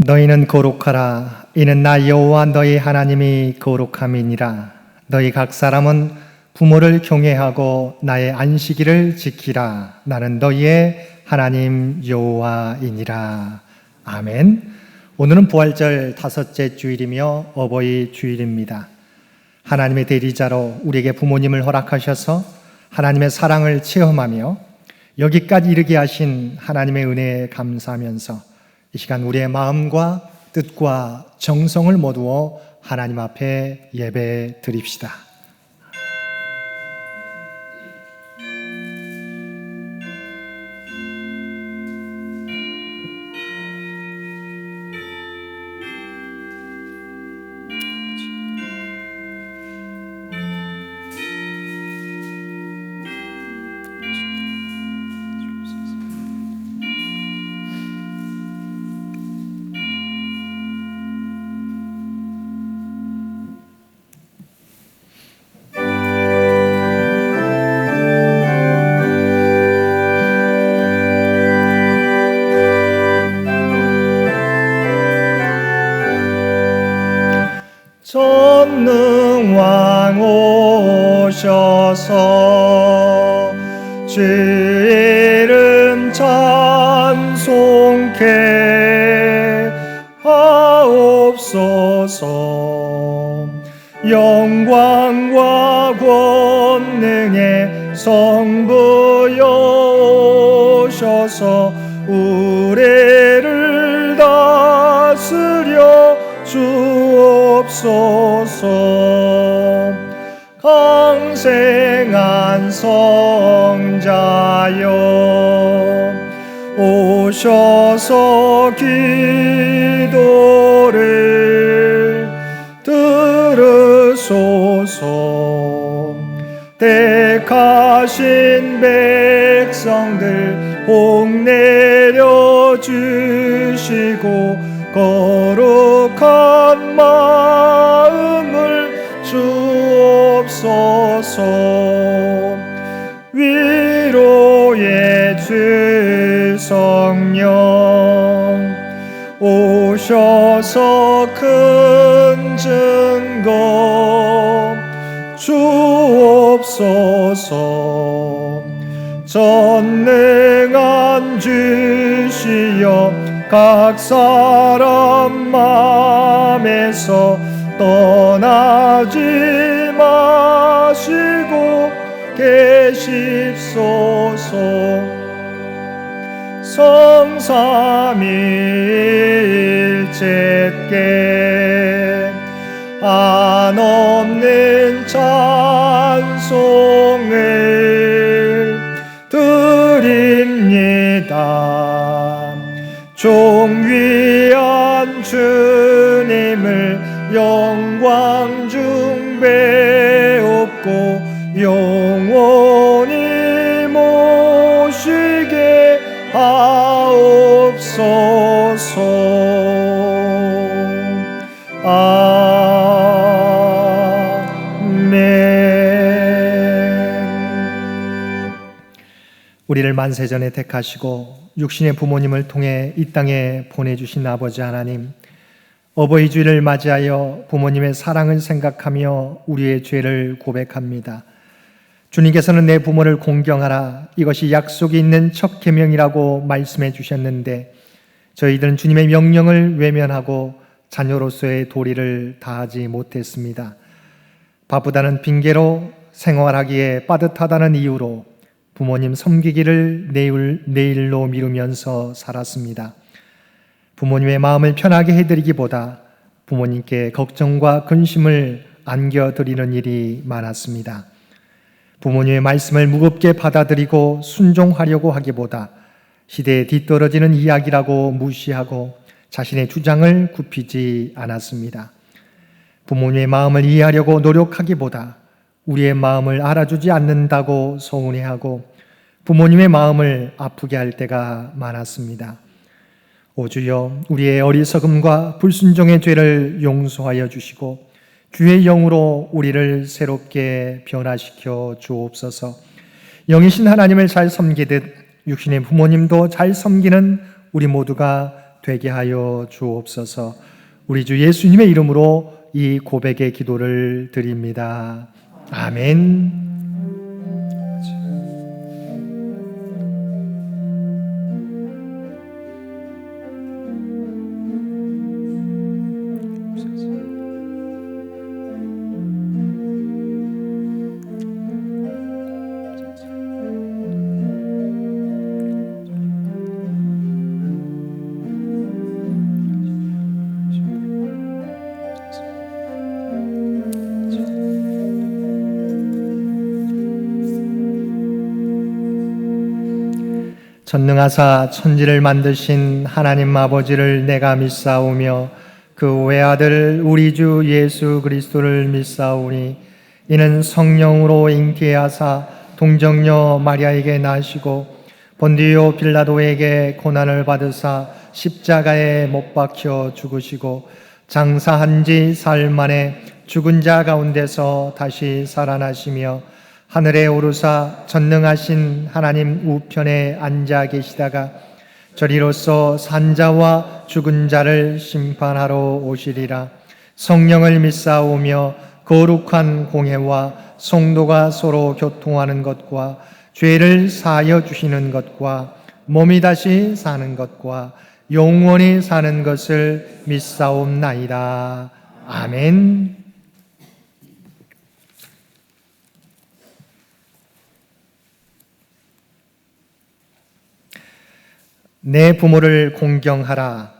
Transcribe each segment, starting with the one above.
너희는 거룩하라. 이는 나 여호와 너희 하나님이 거룩함이니라. 너희 각 사람은 부모를 경외하고 나의 안식일을 지키라. 나는 너희의 하나님 여호와이니라. 아멘. 오늘은 부활절 다섯째 주일이며 어버이 주일입니다. 하나님의 대리자로 우리에게 부모님을 허락하셔서 하나님의 사랑을 체험하며 여기까지 이르게 하신 하나님의 은혜에 감사하면서 이 시간 우리의 마음과 뜻과 정성을 모두어 하나님 앞에 예배 드립시다. 전능왕 오셔서 주 이름 찬송케 하옵소서. 영광과 권능의 성부여 오셔서 우리를 다스려 주옵소서. 강생한 성자여 오셔서 기도를 들으소서. 택하신 백성들 복 내려주시고 거룩한 마음을 주옵소서. 위로의 주 성령 오셔서 큰 증거 주옵소서. 전능한 주시여 각 사람 맘에서 떠나지 마시고 계십소서. 성삼위일체께 한없는 찬송을 드립니다. 종위한 주님을 영광 중 배웁고 영원히 모시게 하옵소서. 아멘. 우리를 만세전에 택하시고 육신의 부모님을 통해 이 땅에 보내주신 아버지 하나님, 어버이 주일을 맞이하여 부모님의 사랑을 생각하며 우리의 죄를 고백합니다. 주님께서는 내 부모를 공경하라, 이것이 약속이 있는 첫 계명이라고 말씀해 주셨는데 저희들은 주님의 명령을 외면하고 자녀로서의 도리를 다하지 못했습니다. 바쁘다는 핑계로, 생활하기에 빠듯하다는 이유로 부모님 섬기기를 내일로 미루면서 살았습니다. 부모님의 마음을 편하게 해드리기보다 부모님께 걱정과 근심을 안겨드리는 일이 많았습니다. 부모님의 말씀을 무겁게 받아들이고 순종하려고 하기보다 시대에 뒤떨어지는 이야기라고 무시하고 자신의 주장을 굽히지 않았습니다. 부모님의 마음을 이해하려고 노력하기보다 우리의 마음을 알아주지 않는다고 서운해하고 부모님의 마음을 아프게 할 때가 많았습니다. 오 주여, 우리의 어리석음과 불순종의 죄를 용서하여 주시고 주의 영으로 우리를 새롭게 변화시켜 주옵소서. 영이신 하나님을 잘 섬기듯 육신의 부모님도 잘 섬기는 우리 모두가 되게 하여 주옵소서. 우리 주 예수님의 이름으로 이 고백의 기도를 드립니다. 아멘. 전능하사 천지를 만드신 하나님 아버지를 내가 믿사오며 그 외아들 우리 주 예수 그리스도를 믿사오니 이는 성령으로 잉태하사 동정녀 마리아에게 나시고 본디오 빌라도에게 고난을 받으사 십자가에 못 박혀 죽으시고 장사한 지 사흘 만에 죽은 자 가운데서 다시 살아나시며 하늘에 오르사 전능하신 하나님 우편에 앉아 계시다가 저리로서 산자와 죽은 자를 심판하러 오시리라. 성령을 믿사오며 거룩한 공회와 성도가 서로 교통하는 것과 죄를 사하여 주시는 것과 몸이 다시 사는 것과 영원히 사는 것을 믿사옵나이다. 아멘. 내 부모를 공경하라.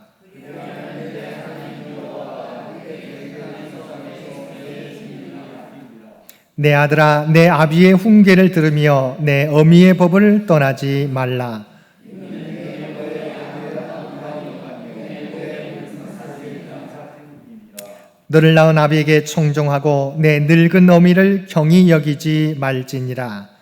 내 아들아, 내 아비의 훈계를 들으며 내 어미의 법을 떠나지 말라. 너를 낳은 아비에게 청종하고 내 늙은 어미를 경히 여기지 말지니라.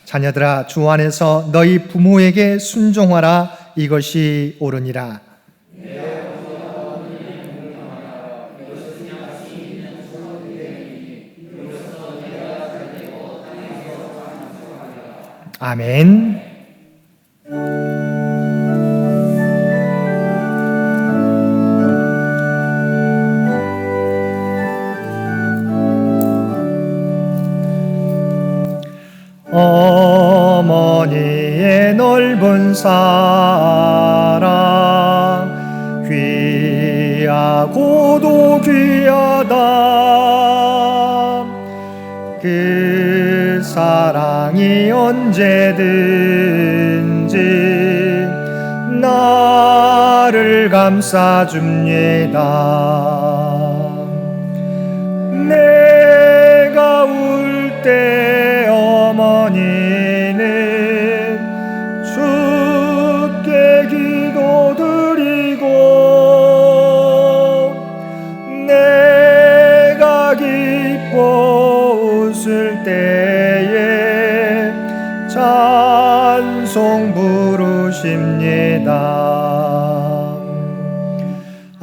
자녀들아, 주 안에서 너희 부모에게 순종하라. 이것이 옳으니라. 아멘. 어머니의 넓은 사랑 귀하고도 귀하다. 그 사랑이 언제든지 나를 감싸줍니다. 내가 울 때 어머니는 주께 기도드리고 내가 기뻐 웃을 때에 찬송 부르십니다.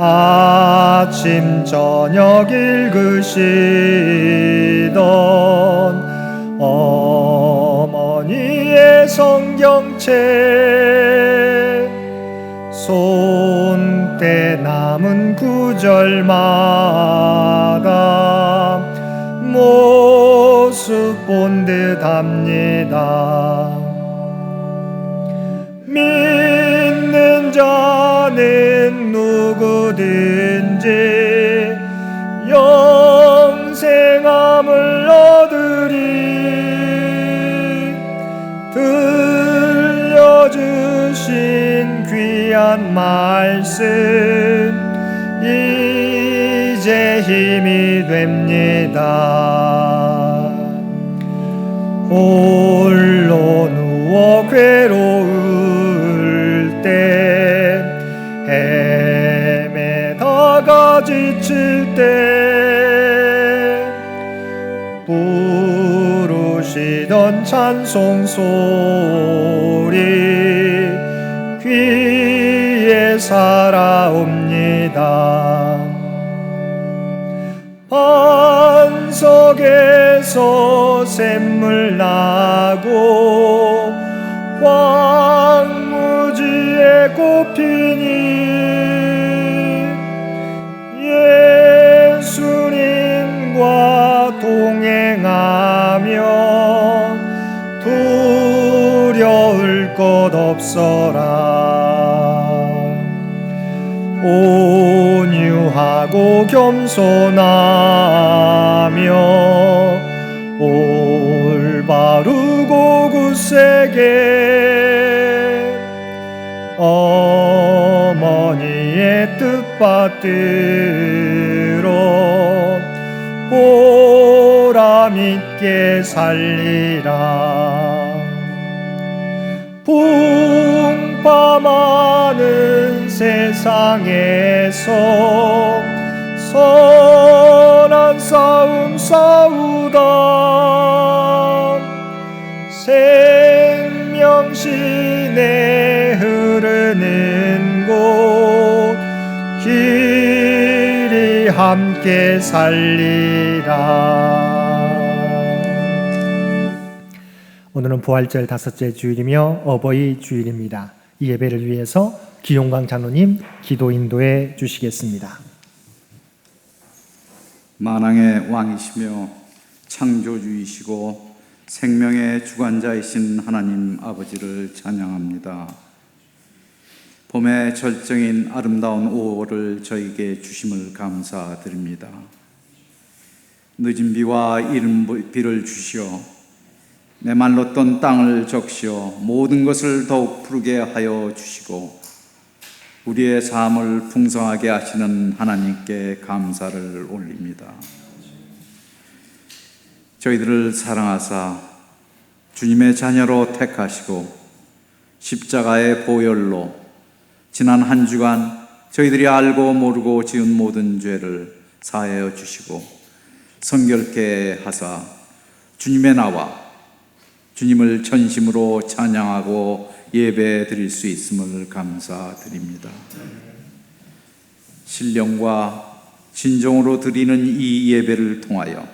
아침 저녁 읽으시던 어머니의 성경책 손때 남은 구절마다 모습 본 듯합니다. 믿는 자는 누구든지 영생함을 얻으리. 들려주신 귀한 말씀 이제 힘이 됩니다. 홀로 누워 괴로울 때 헤매다가 지칠 때 부르시던 찬송 소리 귀에 살아옵니다. 반석에서 샘물 나고 황무지에 꽃피니 예수님과 동행하면 두려울 것 없어라. 온유하고 겸손하며 올바르고 굳세게 어머니의 뜻 받들어 보람있게 살리라. 풍파많은 세상에서 선한 싸움 싸우다 생명신에 흐르는 곳 길이 함께 살리라. 오늘은 부활절 다섯째 주일이며 어버이 주일입니다. 이 예배를 위해서 기용광 장로님 기도 인도해 주시겠습니다. 만왕의 왕이시며 창조주이시고 생명의 주관자이신 하나님 아버지를 찬양합니다. 봄의 절정인 아름다운 5월을 저에게 주심을 감사드립니다. 늦은 비와 이른 비를 주시어 메말랐던 땅을 적시어 모든 것을 더욱 푸르게 하여 주시고 우리의 삶을 풍성하게 하시는 하나님께 감사를 올립니다. 저희들을 사랑하사 주님의 자녀로 택하시고 십자가의 보혈로 지난 한 주간 저희들이 알고 모르고 지은 모든 죄를 사하여 주시고 성결케 하사 주님의 나와 주님을 전심으로 찬양하고 예배 드릴 수 있음을 감사드립니다. 신령과 진정으로 드리는 이 예배를 통하여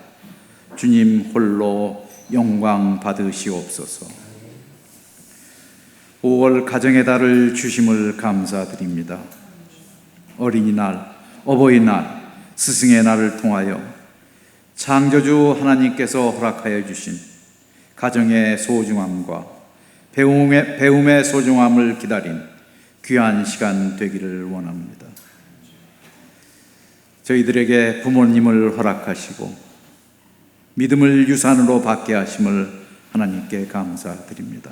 주님 홀로 영광 받으시옵소서. 5월 가정의 달을 주심을 감사드립니다. 어린이날, 어버이날, 스승의 날을 통하여 창조주 하나님께서 허락하여 주신 가정의 소중함과 배움의 소중함을 기다린 귀한 시간 되기를 원합니다. 저희들에게 부모님을 허락하시고 믿음을 유산으로 받게 하심을 하나님께 감사드립니다.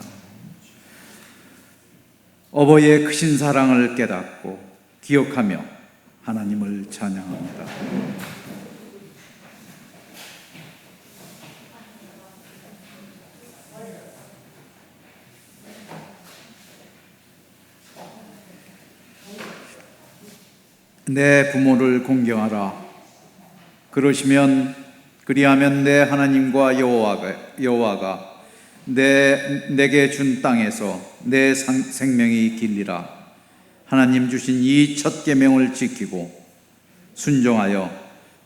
어버이의 크신 사랑을 깨닫고 기억하며 하나님을 찬양합니다. 내 부모를 공경하라. 그리하면 내 하나님과 여호와가 내게 준 땅에서 내 생명이 길리라. 하나님 주신 이 첫 계명을 지키고 순종하여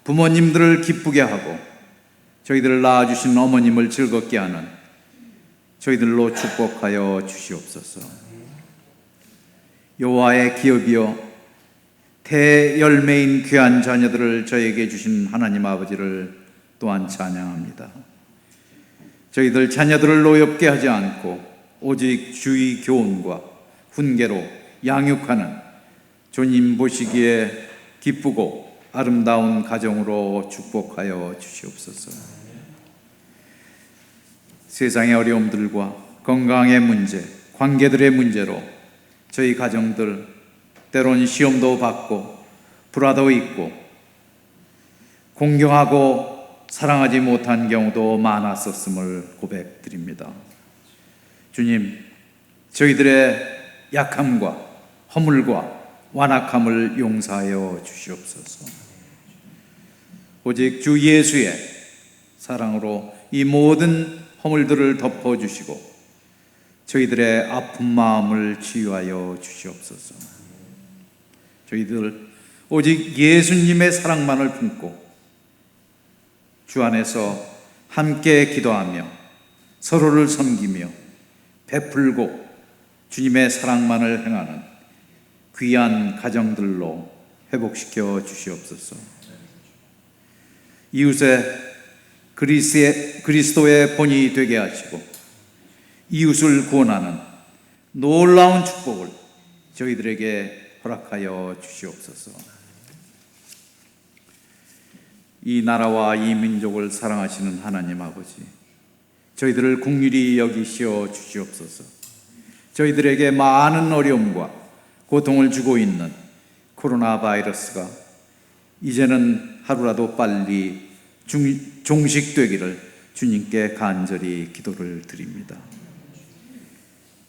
부모님들을 기쁘게 하고 저희들을 낳아주신 어머님을 즐겁게 하는 저희들로 축복하여 주시옵소서. 여호와의 기업이여 대열매인 귀한 자녀들을 저에게 주신 하나님 아버지를 또한 찬양합니다. 저희들 자녀들을 노엽게 하지 않고 오직 주의 교훈과 훈계로 양육하는 주님 보시기에 기쁘고 아름다운 가정으로 축복하여 주시옵소서. 세상의 어려움들과 건강의 문제, 관계들의 문제로 저희 가정들 때론 시험도 받고 불화도 있고 공경하고 사랑하지 못한 경우도 많았었음을 고백드립니다. 주님, 저희들의 약함과 허물과 완악함을 용서하여 주시옵소서. 오직 주 예수의 사랑으로 이 모든 허물들을 덮어주시고 저희들의 아픈 마음을 치유하여 주시옵소서. 저희들 오직 예수님의 사랑만을 품고 주 안에서 함께 기도하며 서로를 섬기며 베풀고 주님의 사랑만을 행하는 귀한 가정들로 회복시켜 주시옵소서. 이웃의 그리스도의 본이 되게 하시고 이웃을 구원하는 놀라운 축복을 저희들에게 허락하여 주시옵소서. 이 나라와 이 민족을 사랑하시는 하나님 아버지, 저희들을 긍휼히 여기시어 주시옵소서. 저희들에게 많은 어려움과 고통을 주고 있는 코로나 바이러스가 이제는 하루라도 빨리 종식되기를 주님께 간절히 기도를 드립니다.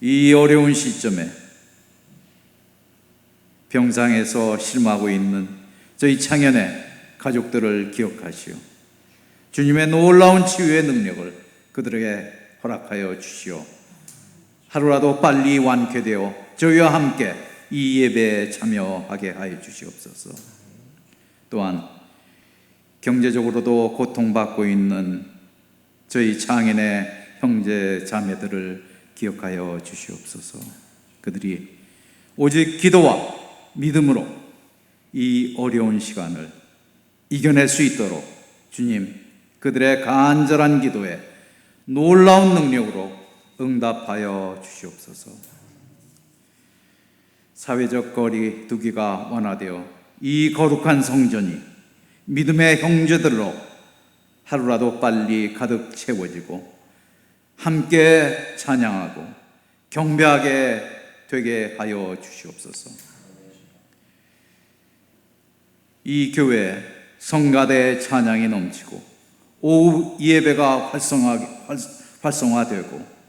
이 어려운 시점에 병상에서 실마하고 있는 저희 창현의 가족들을 기억하시오. 주님의 놀라운 치유의 능력을 그들에게 허락하여 주시오. 하루라도 빨리 완쾌되어 저희와 함께 이 예배에 참여하게 하여 주시옵소서. 또한 경제적으로도 고통받고 있는 저희 장인의 형제 자매들을 기억하여 주시옵소서. 그들이 오직 기도와 믿음으로 이 어려운 시간을 이겨낼 수 있도록 주님, 그들의 간절한 기도에 놀라운 능력으로 응답하여 주시옵소서. 사회적 거리 두기가 완화되어 이 거룩한 성전이 믿음의 형제들로 하루라도 빨리 가득 채워지고 함께 찬양하고 경배하게 되게 하여 주시옵소서. 이 교회 성가대 찬양이 넘치고 오후 예배가 활성화되고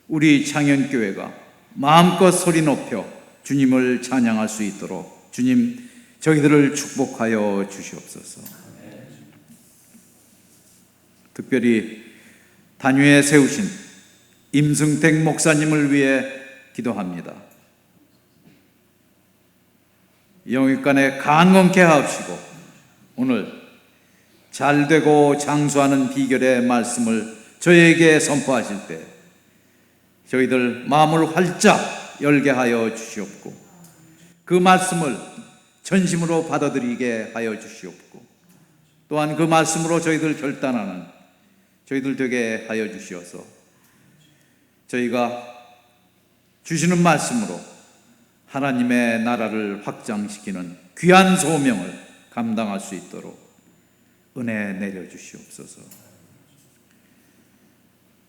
우리 창현교회가 마음껏 소리 높여 주님을 찬양할 수 있도록 주님, 저희들을 축복하여 주시옵소서. 특별히 단위에 세우신 임승택 목사님을 위해 기도합니다. 영육간에 강건케 하옵시고 오늘 잘되고 장수하는 비결의 말씀을 저에게 선포하실 때 저희들 마음을 활짝 열게 하여 주시옵고 그 말씀을 전심으로 받아들이게 하여 주시옵고 또한 그 말씀으로 저희들 결단하는 저희들 되게 하여 주시어서 저희가 주시는 말씀으로 하나님의 나라를 확장시키는 귀한 소명을 감당할 수 있도록 은혜 내려 주시옵소서.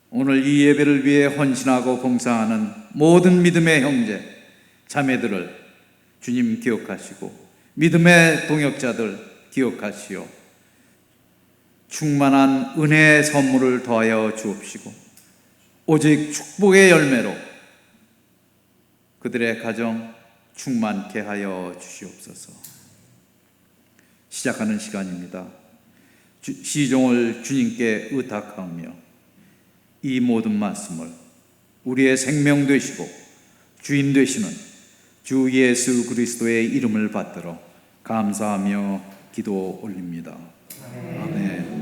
오늘 이 예배를 위해 헌신하고 봉사하는 모든 믿음의 형제, 자매들을 주님 기억하시고 믿음의 동역자들 기억하시오. 충만한 은혜의 선물을 더하여 주옵시고 오직 축복의 열매로 그들의 가정 충만케 하여 주시옵소서. 시작하는 시간입니다. 시종을 주님께 의탁하며 이 모든 말씀을 우리의 생명 되시고 주인 되시는 주 예수 그리스도의 이름을 받들어 감사하며 기도 올립니다. 아멘.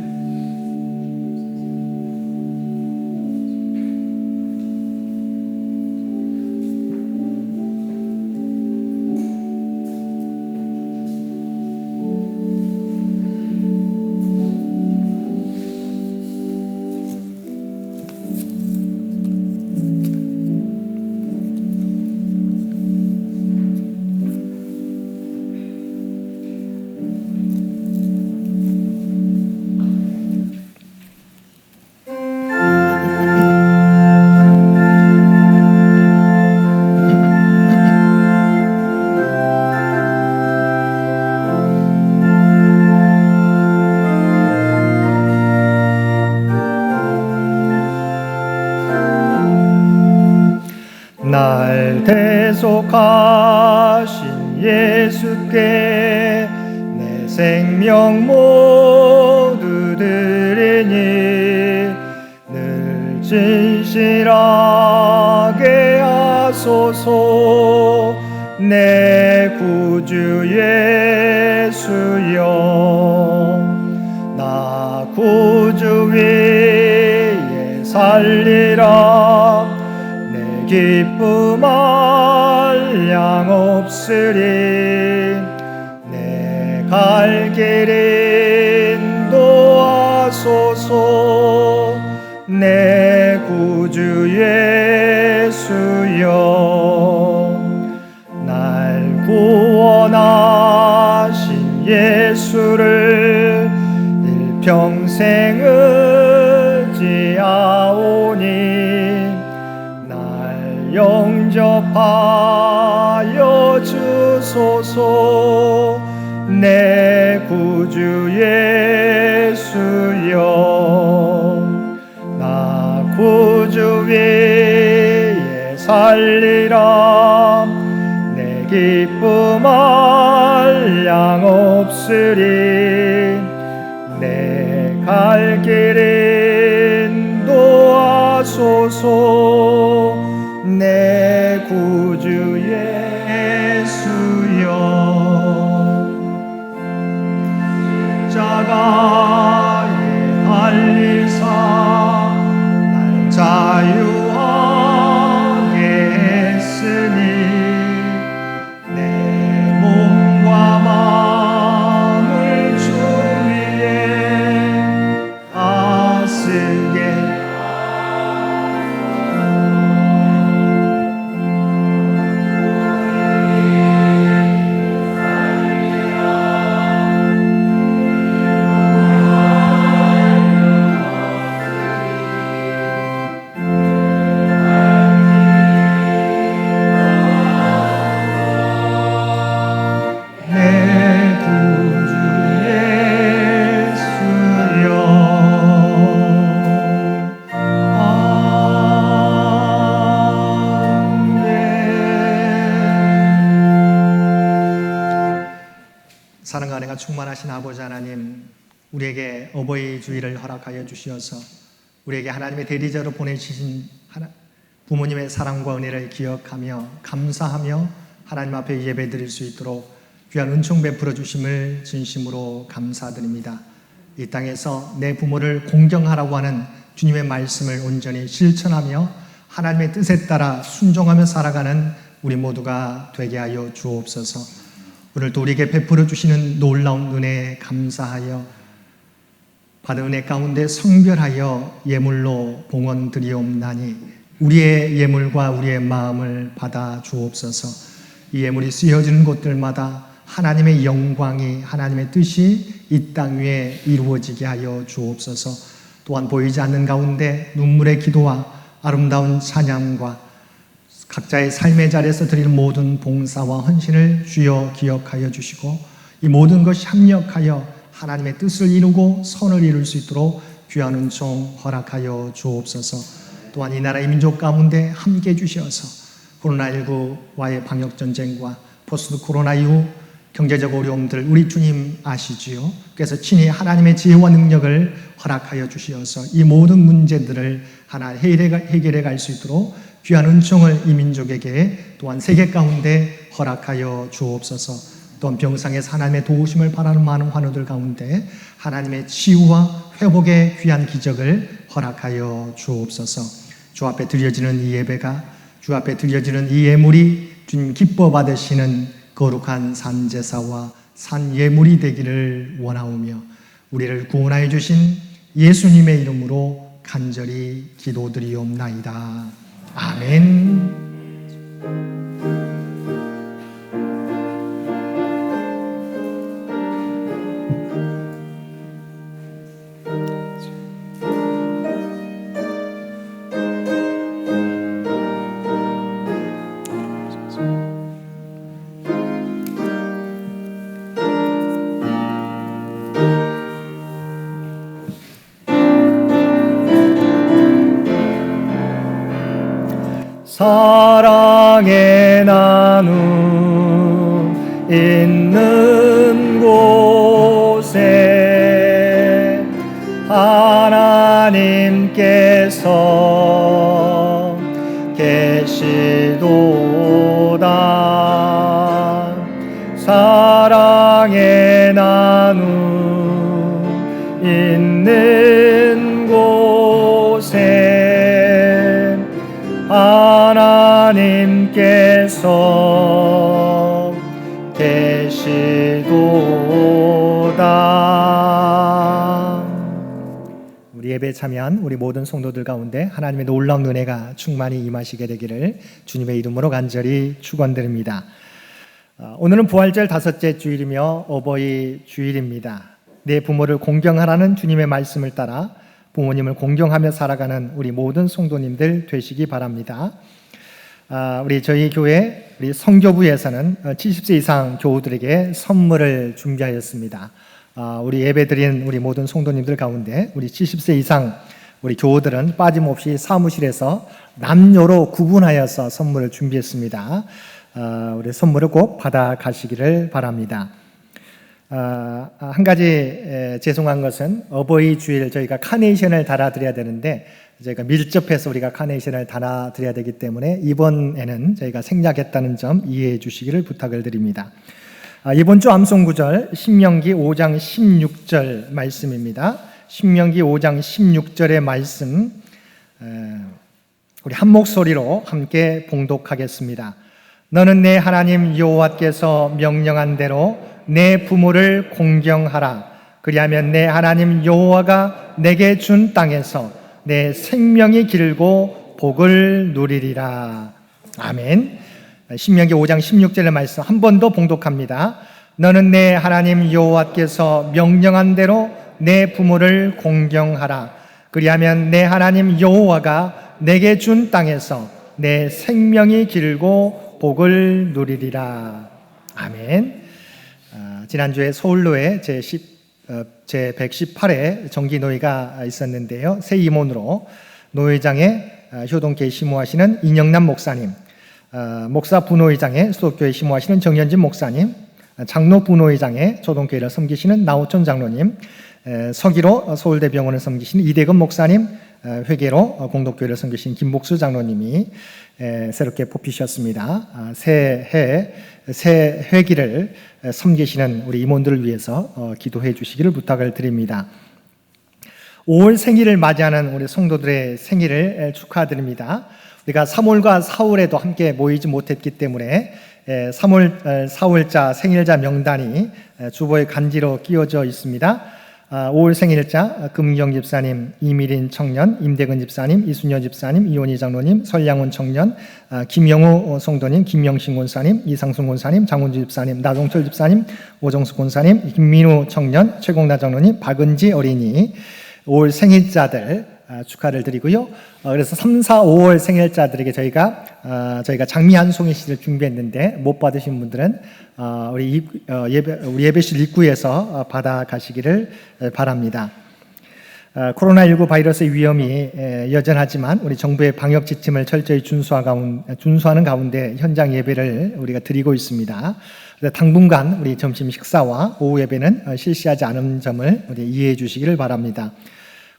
날 대속하신 예수께 내 생명 모두 드리니 늘 진실하게 하소서. 내 구주 예수여, 나 구주 위에 살리라. 내 기쁨 한량 없으리. 내 갈 길 인도하소서. 내 구주 예수여. 날 구원하신 예수를 일평생 의지하오니 날 영접하여 주소서. 내 구주 예수여. 나 구주 위에 살리라. 내 기쁨 한량 없으리. 내 갈 길 인도하소서. 내 구주 예수여. 십자가에 달리사 날 자유하게 했으니 내 몸과 마음을 주 위에 다스게. 사랑과 은혜가 충만하신 아버지 하나님, 우리에게 어버이 주일을 허락하여 주시어서 우리에게 하나님의 대리자로 보내주신 부모님의 사랑과 은혜를 기억하며 감사하며 하나님 앞에 예배드릴 수 있도록 귀한 은총 베풀어 주심을 진심으로 감사드립니다. 이 땅에서 내 부모를 공경하라고 하는 주님의 말씀을 온전히 실천하며 하나님의 뜻에 따라 순종하며 살아가는 우리 모두가 되게 하여 주옵소서. 오늘도 우리에게 베풀어 주시는 놀라운 은혜에 감사하여 받은 은혜 가운데 성별하여 예물로 봉헌 드리옵나니 우리의 예물과 우리의 마음을 받아 주옵소서. 이 예물이 쓰여지는 곳들마다 하나님의 영광이, 하나님의 뜻이 이 땅 위에 이루어지게 하여 주옵소서. 또한 보이지 않는 가운데 눈물의 기도와 아름다운 찬양과 각자의 삶의 자리에서 드리는 모든 봉사와 헌신을 주여 기억하여 주시고 이 모든 것이 합력하여 하나님의 뜻을 이루고 선을 이룰 수 있도록 귀한 은총 허락하여 주옵소서. 또한 이 나라 이 민족 가운데 함께 해주셔서 코로나19와의 방역전쟁과 포스트 코로나 이후 경제적 어려움들 우리 주님 아시지요. 그래서 친히 하나님의 지혜와 능력을 허락하여 주시어서 이 모든 문제들을 하나 해결해 갈 수 있도록 귀한 은총을 이 민족에게 또한 세계 가운데 허락하여 주옵소서. 또한 병상에서 하나님의 도우심을 바라는 많은 환우들 가운데 하나님의 치유와 회복의 귀한 기적을 허락하여 주옵소서. 주 앞에 드려지는 이 예배가, 주 앞에 드려지는 이 예물이 주님 기뻐 받으시는 거룩한 산제사와 산예물이 되기를 원하오며 우리를 구원하여 주신 예수님의 이름으로 간절히 기도드리옵나이다. 아멘. 사랑의 나눔 있는 곳에 하나님께서 계시도다. 사랑의 나눔 있는 계시도다. 우리 예배에 참여한 우리 모든 성도들 가운데 하나님의 놀라운 은혜가 충만히 임하시게 되기를 주님의 이름으로 간절히 축원드립니다. 오늘은 부활절 다섯째 주일이며 어버이 주일입니다. 내 부모를 공경하라는 주님의 말씀을 따라 부모님을 공경하며 살아가는 우리 모든 성도님들 되시기 바랍니다. 우리 저희 교회 우리 성교부에서는 70세 이상 교우들에게 선물을 준비하였습니다. 우리 예배드린 우리 모든 성도님들 가운데 우리 70세 이상 우리 교우들은 빠짐없이 사무실에서 남녀로 구분하여서 선물을 준비했습니다. 우리 선물을 꼭 받아가시기를 바랍니다. 한 가지 죄송한 것은 어버이 주일 저희가 카네이션을 달아드려야 되는데 저희가 밀접해서 우리가 카네이션을 달아드려야 되기 때문에 이번에는 저희가 생략했다는 점 이해해 주시기를 부탁을 드립니다. 이번 주 암송 구절 신명기 5장 16절 말씀입니다. 신명기 5장 16절의 말씀 우리 한 목소리로 함께 봉독하겠습니다. 너는 내 하나님 여호와께서 명령한 대로 내 부모를 공경하라. 그리하면 내 하나님 여호와가 내게 준 땅에서 내 생명이 길고 복을 누리리라. 아멘. 신명기 5장 16절의 말씀 한 번 더 봉독합니다. 너는 내 하나님 여호와께서 명령한 대로 내 부모를 공경하라. 그리하면 내 하나님 여호와가 내게 준 땅에서 내 생명이 길고 복을 누리리라. 아멘. 지난주에 서울로에 제 118회 정기노회가 있었는데요. 새 임원으로 노회장에 효동교회 심호하시는 인영남 목사님, 목사 부노회장에 수도교회 심호하시는 정현진 목사님, 장로 부노회장에 초동교회를 섬기시는 나호천 장로님, 서기로 서울대병원을 섬기시는 이대근 목사님, 회계로 공덕교회를 섬기신 김복수 장로님이 새롭게 뽑히셨습니다. 새 회기를 섬기시는 우리 임원들을 위해서 기도해 주시기를 부탁을 드립니다. 5월 생일을 맞이하는 우리 성도들의 생일을 축하드립니다. 우리가 3월과 4월에도 함께 모이지 못했기 때문에 3월, 4월자 생일자 명단이 주보에 간지로 끼워져 있습니다. 5월 생일자 금경 집사님, 이미린 청년, 임대근 집사님, 이순여 집사님, 이원희 장로님, 설양훈 청년, 김영우 성도님, 김영신 권사님, 이상순 권사님, 장훈주 집사님, 나동철 집사님, 오정수 권사님, 김민우 청년, 최공나 장로님, 박은지 어린이 5월 생일자들 축하를 드리고요. 그래서 3, 4, 5월 생일자들에게 저희가 장미 한 송이 씨를 준비했는데 못 받으신 분들은 우리 예배실 입구에서 받아가시기를 바랍니다. 코로나19 바이러스의 위험이 여전하지만 우리 정부의 방역 지침을 철저히 준수하는 가운데 현장 예배를 우리가 드리고 있습니다. 당분간 우리 점심 식사와 오후 예배는 실시하지 않은 점을 우리 이해해 주시기를 바랍니다.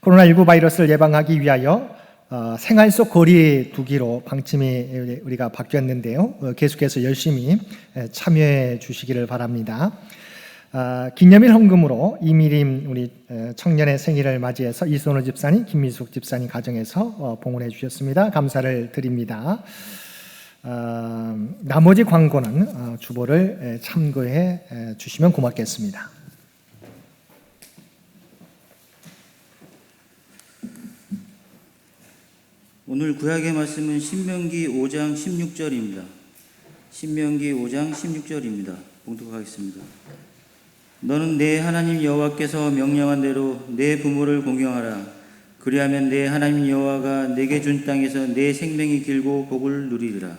코로나19 바이러스를 예방하기 위하여 생활 속 거리 두기로 방침이 우리가 바뀌었는데요. 계속해서 열심히 참여해 주시기를 바랍니다. 기념일 헌금으로 이미림 우리 청년의 생일을 맞이해서 이선호 집사님, 김미숙 집사님 가정에서 봉헌해 주셨습니다. 감사를 드립니다. 나머지 광고는 주보를 참고해 주시면 고맙겠습니다. 오늘 구약의 말씀은 신명기 5장 16절입니다. 신명기 5장 16절입니다. 봉독하겠습니다. 너는 내 하나님 여호와께서 명령한 대로 내 부모를 공경하라. 그리하면 내 하나님 여호와가 내게 준 땅에서 내 생명이 길고 복을 누리리라.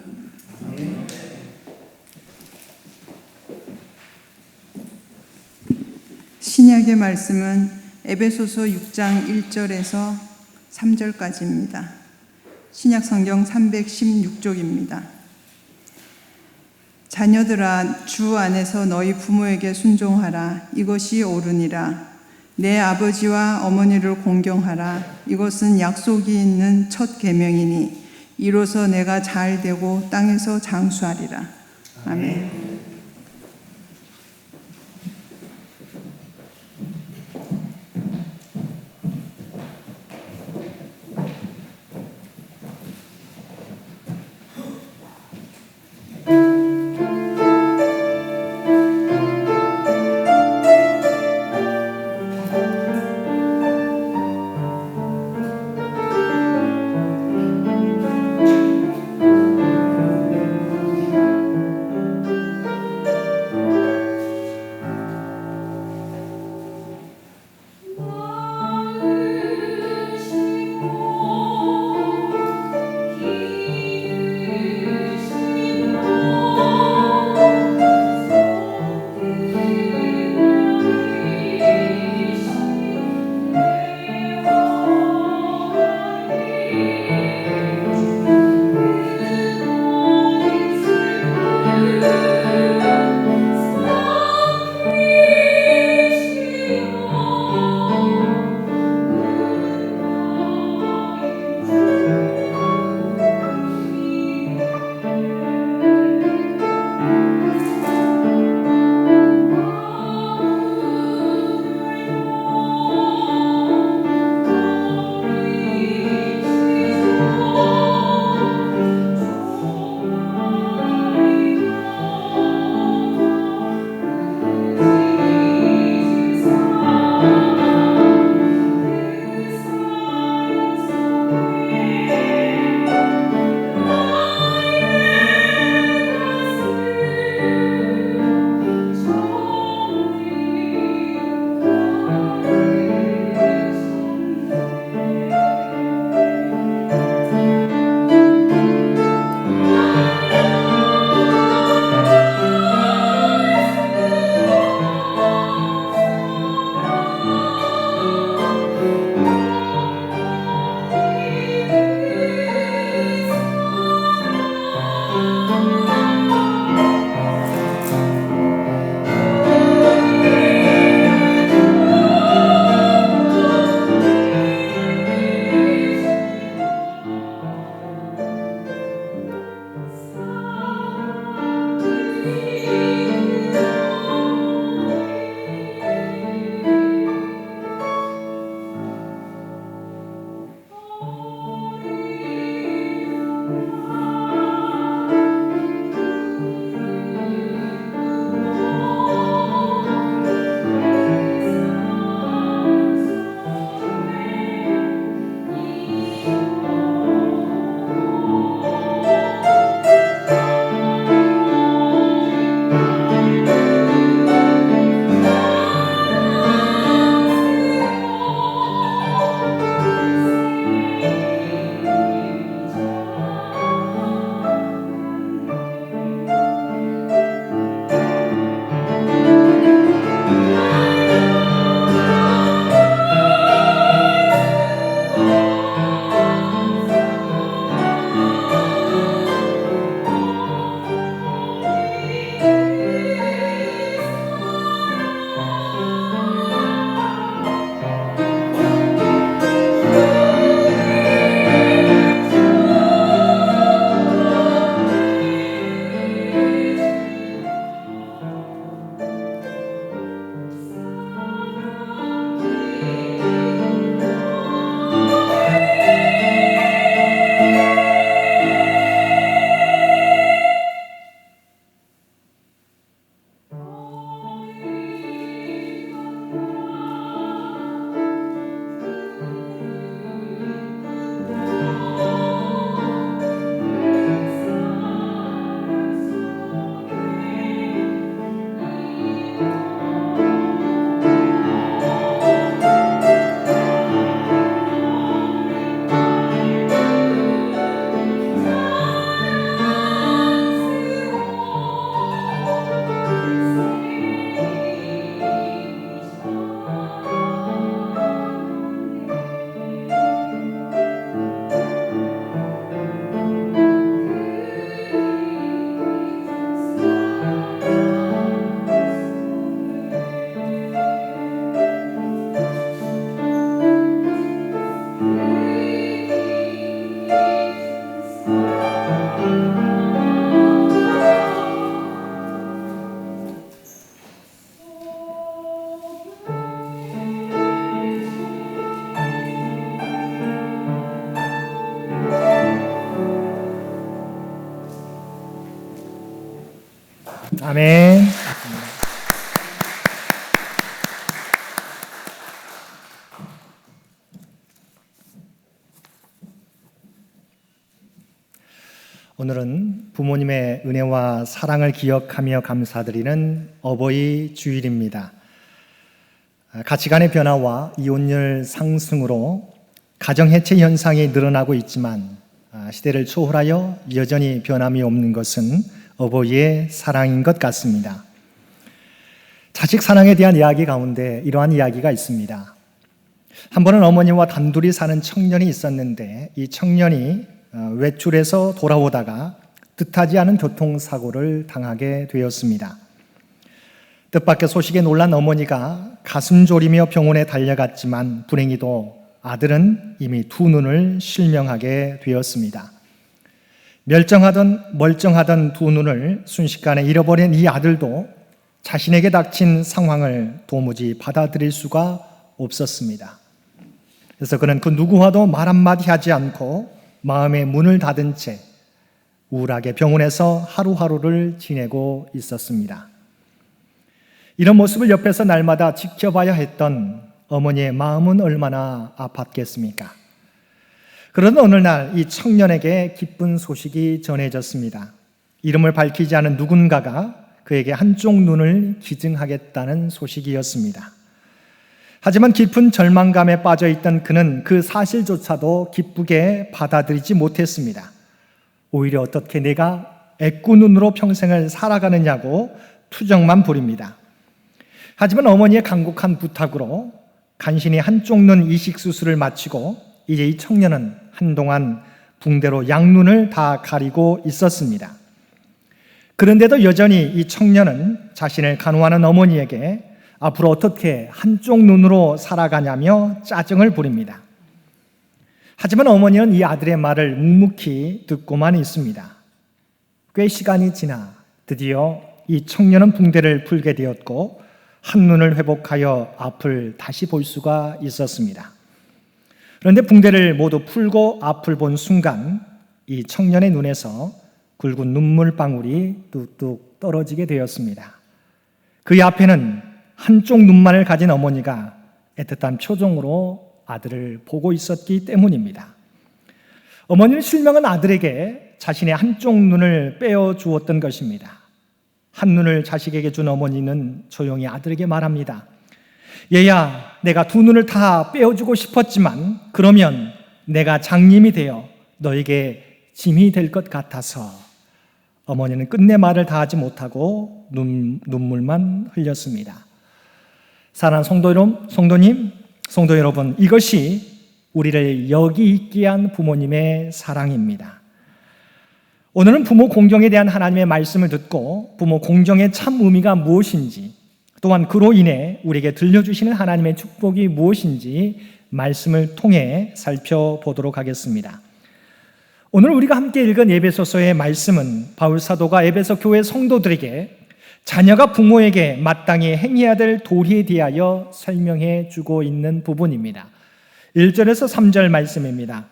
아멘. 신약의 말씀은 에베소서 6장 1절에서 3절까지입니다. 신약 성경 316쪽입니다. 자녀들아, 주 안에서 너희 부모에게 순종하라. 이것이 옳으니라. 내 아버지와 어머니를 공경하라. 이것은 약속이 있는 첫 계명이니 이로써 내가 잘 되고 땅에서 장수하리라. 아멘. 아멘. 오늘은 부모님의 은혜와 사랑을 기억하며 감사드리는 어버이 주일입니다. 가치관의 변화와 이혼율 상승으로 가정해체 현상이 늘어나고 있지만 시대를 초월하여 여전히 변함이 없는 것은 어버이의 사랑인 것 같습니다. 자식 사랑에 대한 이야기 가운데 이러한 이야기가 있습니다. 한 번은 어머니와 단둘이 사는 청년이 있었는데 이 청년이 외출해서 돌아오다가 뜻하지 않은 교통사고를 당하게 되었습니다. 뜻밖의 소식에 놀란 어머니가 가슴 졸이며 병원에 달려갔지만 불행히도 아들은 이미 두 눈을 실명하게 되었습니다. 멀쩡하던 두 눈을 순식간에 잃어버린 이 아들도 자신에게 닥친 상황을 도무지 받아들일 수가 없었습니다. 그래서 그는 그 누구와도 말 한마디 하지 않고 마음의 문을 닫은 채 우울하게 병원에서 하루하루를 지내고 있었습니다. 이런 모습을 옆에서 날마다 지켜봐야 했던 어머니의 마음은 얼마나 아팠겠습니까? 그러던 어느 날 이 청년에게 기쁜 소식이 전해졌습니다. 이름을 밝히지 않은 누군가가 그에게 한쪽 눈을 기증하겠다는 소식이었습니다. 하지만 깊은 절망감에 빠져있던 그는 그 사실조차도 기쁘게 받아들이지 못했습니다. 오히려 어떻게 내가 애꾸눈으로 평생을 살아가느냐고 투정만 부립니다. 하지만 어머니의 간곡한 부탁으로 간신히 한쪽 눈 이식 수술을 마치고 이제 이 청년은 한동안 붕대로 양눈을 다 가리고 있었습니다. 그런데도 여전히 이 청년은 자신을 간호하는 어머니에게 앞으로 어떻게 한쪽 눈으로 살아가냐며 짜증을 부립니다. 하지만 어머니는 이 아들의 말을 묵묵히 듣고만 있습니다. 꽤 시간이 지나 드디어 이 청년은 붕대를 풀게 되었고 한눈을 회복하여 앞을 다시 볼 수가 있었습니다. 그런데 붕대를 모두 풀고 앞을 본 순간 이 청년의 눈에서 굵은 눈물방울이 뚝뚝 떨어지게 되었습니다. 그 앞에는 한쪽 눈만을 가진 어머니가 애틋한 표정으로 아들을 보고 있었기 때문입니다. 어머니는 실명한 아들에게 자신의 한쪽 눈을 빼어 주었던 것입니다. 한눈을 자식에게 준 어머니는 조용히 아들에게 말합니다. 얘야, 내가 두 눈을 다 빼어주고 싶었지만 그러면 내가 장님이 되어 너에게 짐이 될 것 같아서. 어머니는 끝내 말을 다 하지 못하고 눈물만 흘렸습니다. 사랑하는 성도 여러분, 이것이 우리를 여기 있게 한 부모님의 사랑입니다. 오늘은 부모 공경에 대한 하나님의 말씀을 듣고 부모 공경의 참 의미가 무엇인지, 또한 그로 인해 우리에게 들려주시는 하나님의 축복이 무엇인지 말씀을 통해 살펴보도록 하겠습니다. 오늘 우리가 함께 읽은 에베소서의 말씀은 바울 사도가 에베소 교회 성도들에게 자녀가 부모에게 마땅히 행해야 될 도리에 대하여 설명해 주고 있는 부분입니다. 1절에서 3절 말씀입니다.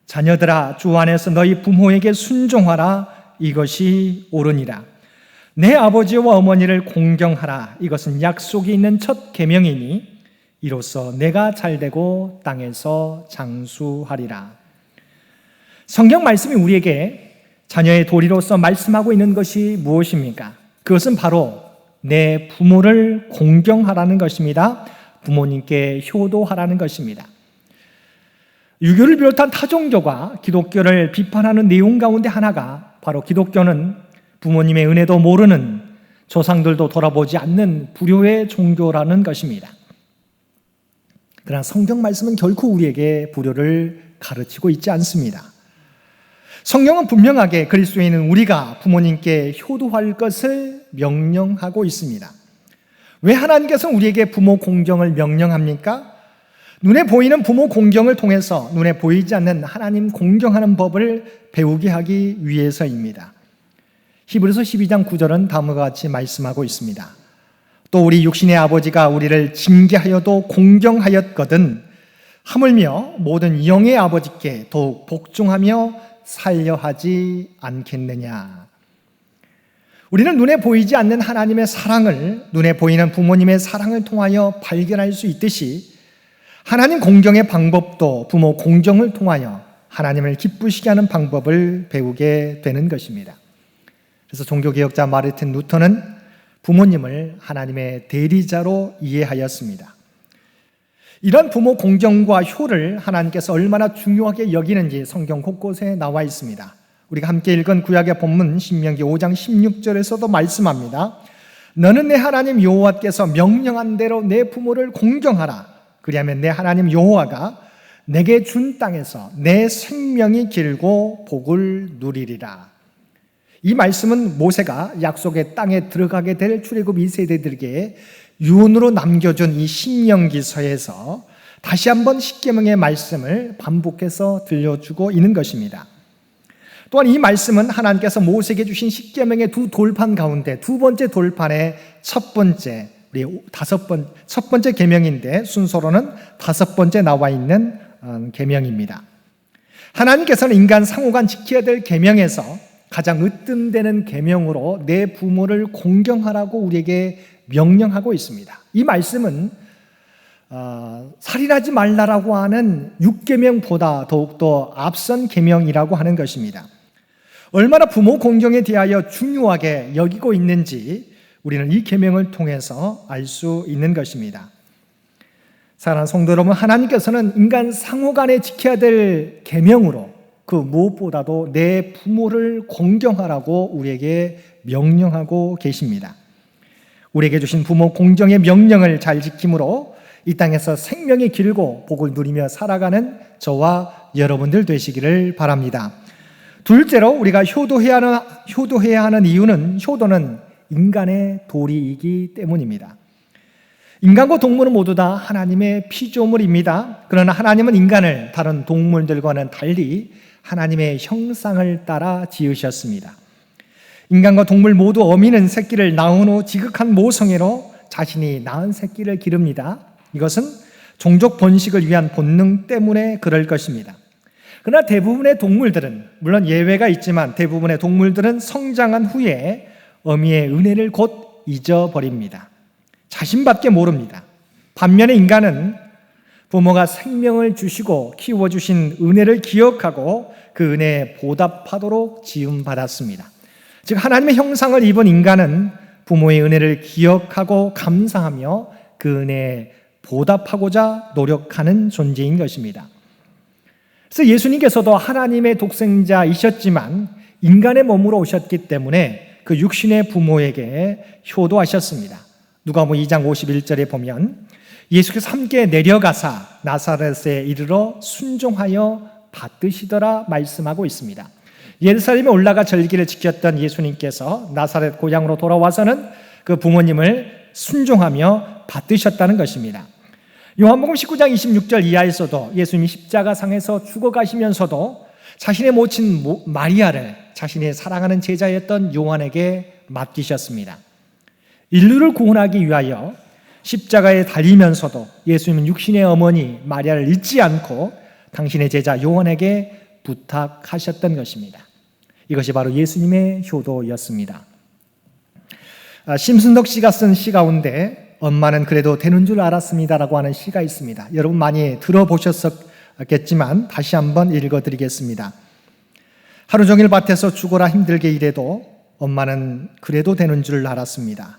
자녀들아, 주 안에서 너희 부모에게 순종하라. 이것이 옳으니라. 내 아버지와 어머니를 공경하라. 이것은 약속이 있는 첫 계명이니 이로써 내가 잘되고 땅에서 장수하리라. 성경 말씀이 우리에게 자녀의 도리로서 말씀하고 있는 것이 무엇입니까? 그것은 바로 내 부모를 공경하라는 것입니다. 부모님께 효도하라는 것입니다. 유교를 비롯한 타종교가 기독교를 비판하는 내용 가운데 하나가 바로 기독교는 부모님의 은혜도 모르는, 조상들도 돌아보지 않는 불효의 종교라는 것입니다. 그러나 성경 말씀은 결코 우리에게 불효를 가르치고 있지 않습니다. 성경은 분명하게 그리스도인은 우리가 부모님께 효도할 것을 명령하고 있습니다. 왜 하나님께서 우리에게 부모 공경을 명령합니까? 눈에 보이는 부모 공경을 통해서 눈에 보이지 않는 하나님 공경하는 법을 배우게 하기 위해서입니다. 히브리서 12장 9절은 다음과 같이 말씀하고 있습니다. 또 우리 육신의 아버지가 우리를 징계하여도 공경하였거든 하물며 모든 영의 아버지께 더욱 복종하며 살려 하지 않겠느냐. 우리는 눈에 보이지 않는 하나님의 사랑을 눈에 보이는 부모님의 사랑을 통하여 발견할 수 있듯이 하나님 공경의 방법도 부모 공경을 통하여 하나님을 기쁘시게 하는 방법을 배우게 되는 것입니다. 그래서 종교개혁자 마르틴 루터는 부모님을 하나님의 대리자로 이해하였습니다. 이런 부모 공경과 효를 하나님께서 얼마나 중요하게 여기는지 성경 곳곳에 나와 있습니다. 우리가 함께 읽은 구약의 본문 신명기 5장 16절에서도 말씀합니다. 너는 내 하나님 여호와께서 명령한 대로 내 부모를 공경하라. 그리하면 내 하나님 여호와가 내게 준 땅에서 내 생명이 길고 복을 누리리라. 이 말씀은 모세가 약속의 땅에 들어가게 될 출애굽 2세대들에게 유언으로 남겨준 이 신명기서에서 다시 한번 십계명의 말씀을 반복해서 들려주고 있는 것입니다. 또한 이 말씀은 하나님께서 모세에게 주신 십계명의 두 돌판 가운데 두 번째 돌판의 첫 번째 계명인데 순서로는 다섯 번째 나와 있는 계명입니다. 하나님께서는 인간 상호간 지켜야 될 계명에서 가장 으뜸되는 계명으로 내 부모를 공경하라고 우리에게 명령하고 있습니다. 이 말씀은 살인하지 말라라고 하는 6계명보다 더욱더 앞선 계명이라고 하는 것입니다. 얼마나 부모 공경에 대하여 중요하게 여기고 있는지 우리는 이 계명을 통해서 알 수 있는 것입니다. 사랑하는 성도 여러분, 하나님께서는 인간 상호간에 지켜야 될 계명으로 그 무엇보다도 내 부모를 공경하라고 우리에게 명령하고 계십니다. 우리에게 주신 부모 공경의 명령을 잘 지킴으로 이 땅에서 생명이 길고 복을 누리며 살아가는 저와 여러분들 되시기를 바랍니다. 둘째로 우리가 효도해야 하는 이유는 효도는 인간의 도리이기 때문입니다. 인간과 동물은 모두 다 하나님의 피조물입니다. 그러나 하나님은 인간을 다른 동물들과는 달리 하나님의 형상을 따라 지으셨습니다. 인간과 동물 모두 어미는 새끼를 낳은 후 지극한 모성애로 자신이 낳은 새끼를 기릅니다. 이것은 종족 번식을 위한 본능 때문에 그럴 것입니다. 그러나 대부분의 동물들은, 물론 예외가 있지만 대부분의 동물들은 성장한 후에 어미의 은혜를 곧 잊어버립니다. 자신밖에 모릅니다. 반면에 인간은 부모가 생명을 주시고 키워주신 은혜를 기억하고 그 은혜에 보답하도록 지음받았습니다. 즉 하나님의 형상을 입은 인간은 부모의 은혜를 기억하고 감사하며 그 은혜에 보답하고자 노력하는 존재인 것입니다. 그래서 예수님께서도 하나님의 독생자이셨지만 인간의 몸으로 오셨기 때문에 그 육신의 부모에게 효도하셨습니다. 누가복음 2장 51절에 보면 예수께서 함께 내려가사 나사렛에 이르러 순종하여 받드시더라 말씀하고 있습니다. 예루살렘에 올라가 절기를 지켰던 예수님께서 나사렛 고향으로 돌아와서는 그 부모님을 순종하며 받드셨다는 것입니다. 요한복음 19장 26절 이하에서도 예수님이 십자가상에서 죽어가시면서도 자신의 모친 마리아를 자신의 사랑하는 제자였던 요한에게 맡기셨습니다. 인류를 구원하기 위하여 십자가에 달리면서도 예수님은 육신의 어머니 마리아를 잊지 않고 당신의 제자 요한에게 부탁하셨던 것입니다. 이것이 바로 예수님의 효도였습니다. 심순덕 씨가 쓴 시 가운데 엄마는 그래도 되는 줄 알았습니다라고 하는 시가 있습니다. 여러분 많이 들어보셨겠지만 다시 한번 읽어드리겠습니다. 하루 종일 밭에서 죽어라 힘들게 일해도 엄마는 그래도 되는 줄 알았습니다.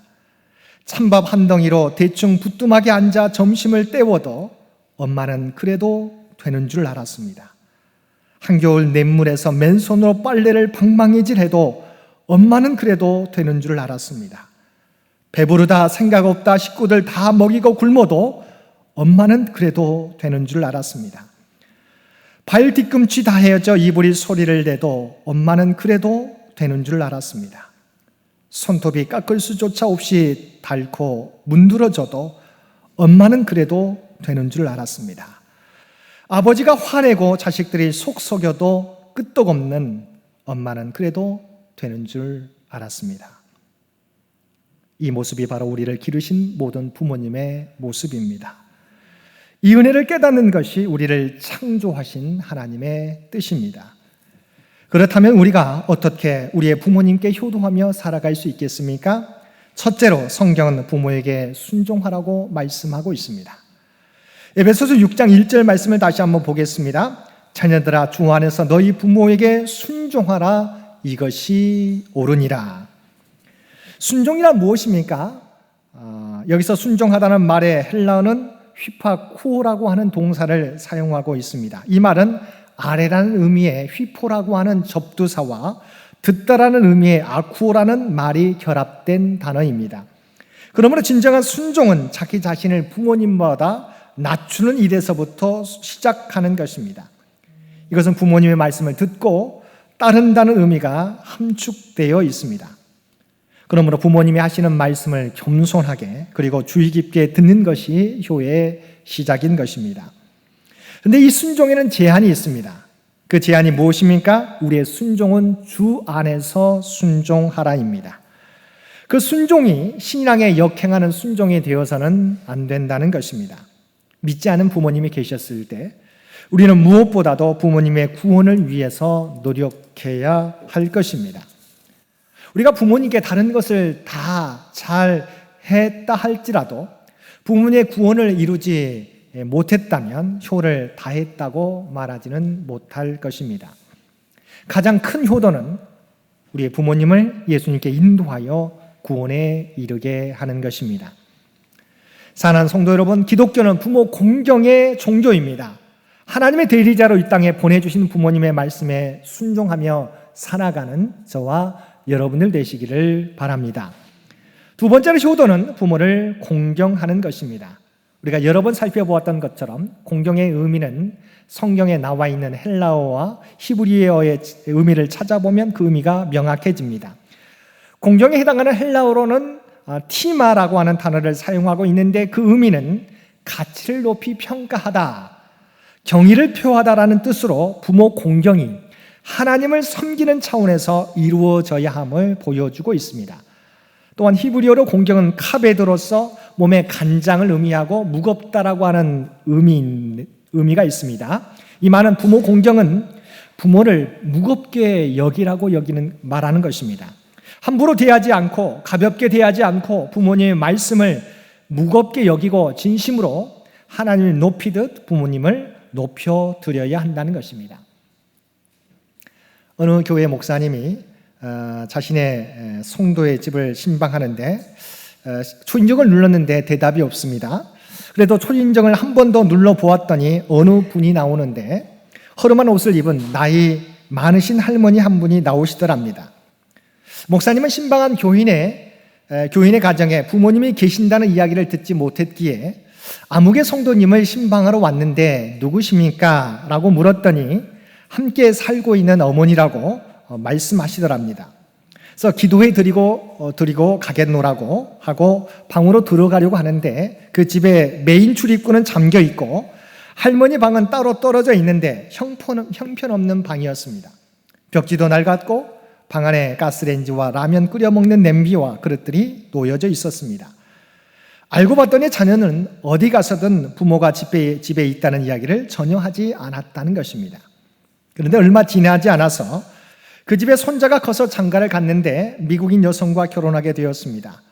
찬밥 한 덩이로 대충 부뚜막에 앉아 점심을 때워도 엄마는 그래도 되는 줄 알았습니다. 한겨울 냇물에서 맨손으로 빨래를 방망이질해도 엄마는 그래도 되는 줄 알았습니다. 배부르다 생각 없다 식구들 다 먹이고 굶어도 엄마는 그래도 되는 줄 알았습니다. 발 뒤꿈치 다 헤어져 이불이 소리를 내도 엄마는 그래도 되는 줄 알았습니다. 손톱이 깎을 수조차 없이 닳고 문드러져도 엄마는 그래도 되는 줄 알았습니다. 아버지가 화내고 자식들이 속 속여도 끄떡없는 엄마는 그래도 되는 줄 알았습니다. 이 모습이 바로 우리를 기르신 모든 부모님의 모습입니다. 이 은혜를 깨닫는 것이 우리를 창조하신 하나님의 뜻입니다. 그렇다면 우리가 어떻게 우리의 부모님께 효도하며 살아갈 수 있겠습니까? 첫째로 성경은 부모에게 순종하라고 말씀하고 있습니다. 에베소서 6장 1절 말씀을 다시 한번 보겠습니다. 자녀들아, 주 안에서 너희 부모에게 순종하라. 이것이 옳으니라. 순종이란 무엇입니까? 여기서 순종하다는 말의 헬라어는 휘파쿠오라고 하는 동사를 사용하고 있습니다. 이 말은 아래라는 의미의 휘포라고 하는 접두사와 듣다라는 의미의 아쿠오라는 말이 결합된 단어입니다. 그러므로 진정한 순종은 자기 자신을 부모님보다 낮추는 일에서부터 시작하는 것입니다. 이것은 부모님의 말씀을 듣고 따른다는 의미가 함축되어 있습니다. 그러므로 부모님이 하시는 말씀을 겸손하게 그리고 주의 깊게 듣는 것이 효의 시작인 것입니다. 그런데 이 순종에는 제한이 있습니다. 그 제한이 무엇입니까? 우리의 순종은 주 안에서 순종하라입니다. 그 순종이 신앙에 역행하는 순종이 되어서는 안 된다는 것입니다. 믿지 않은 부모님이 계셨을 때 우리는 무엇보다도 부모님의 구원을 위해서 노력해야 할 것입니다. 우리가 부모님께 다른 것을 다 잘 했다 할지라도 부모님의 구원을 이루지 못했다면 효를 다했다고 말하지는 못할 것입니다. 가장 큰 효도는 우리의 부모님을 예수님께 인도하여 구원에 이르게 하는 것입니다. 사랑하는 성도 여러분, 기독교는 부모 공경의 종교입니다. 하나님의 대리자로 이 땅에 보내주신 부모님의 말씀에 순종하며 살아가는 저와 여러분들 되시기를 바랍니다. 두 번째로 효도는 부모를 공경하는 것입니다. 우리가 여러 번 살펴보았던 것처럼 공경의 의미는 성경에 나와 있는 헬라어와 히브리어의 의미를 찾아보면 그 의미가 명확해집니다. 공경에 해당하는 헬라어로는 티마라고 하는 단어를 사용하고 있는데 그 의미는 가치를 높이 평가하다, 경의를 표하다라는 뜻으로 부모 공경이 하나님을 섬기는 차원에서 이루어져야 함을 보여주고 있습니다. 또한 히브리어로 공경은 카베드로서 몸의 간장을 의미하고 무겁다라고 하는 의미가 있습니다. 이 말은 부모 공경은 부모를 무겁게 여기라고 말하는 것입니다. 함부로 대하지 않고 가볍게 대하지 않고 부모님의 말씀을 무겁게 여기고 진심으로 하나님을 높이듯 부모님을 높여드려야 한다는 것입니다. 어느 교회 목사님이 자신의 성도의 집을 신방하는데 초인종을 눌렀는데 대답이 없습니다. 그래도 초인종을 한 번 더 눌러보았더니 어느 분이 나오는데 허름한 옷을 입은 나이 많으신 할머니 한 분이 나오시더랍니다. 목사님은 신방한 교인의 가정에 부모님이 계신다는 이야기를 듣지 못했기에 아무개 성도님을 신방하러 왔는데 누구십니까? 라고 물었더니 함께 살고 있는 어머니라고 말씀하시더랍니다. 그래서 기도해 드리고 가겠노라고 하고 방으로 들어가려고 하는데 그 집에 메인 출입구는 잠겨 있고 할머니 방은 따로 떨어져 있는데 형편없는 방이었습니다. 벽지도 낡았고 방 안에 가스레인지와 라면 끓여 먹는 냄비와 그릇들이 놓여져 있었습니다. 알고 봤더니 자녀는 어디 가서든 부모가 집에 있다는 이야기를 전혀 하지 않았다는 것입니다. 그런데 얼마 지나지 않아서 그 집에 손자가 커서 장가를 갔는데 미국인 여성과 결혼하게 되었습니다.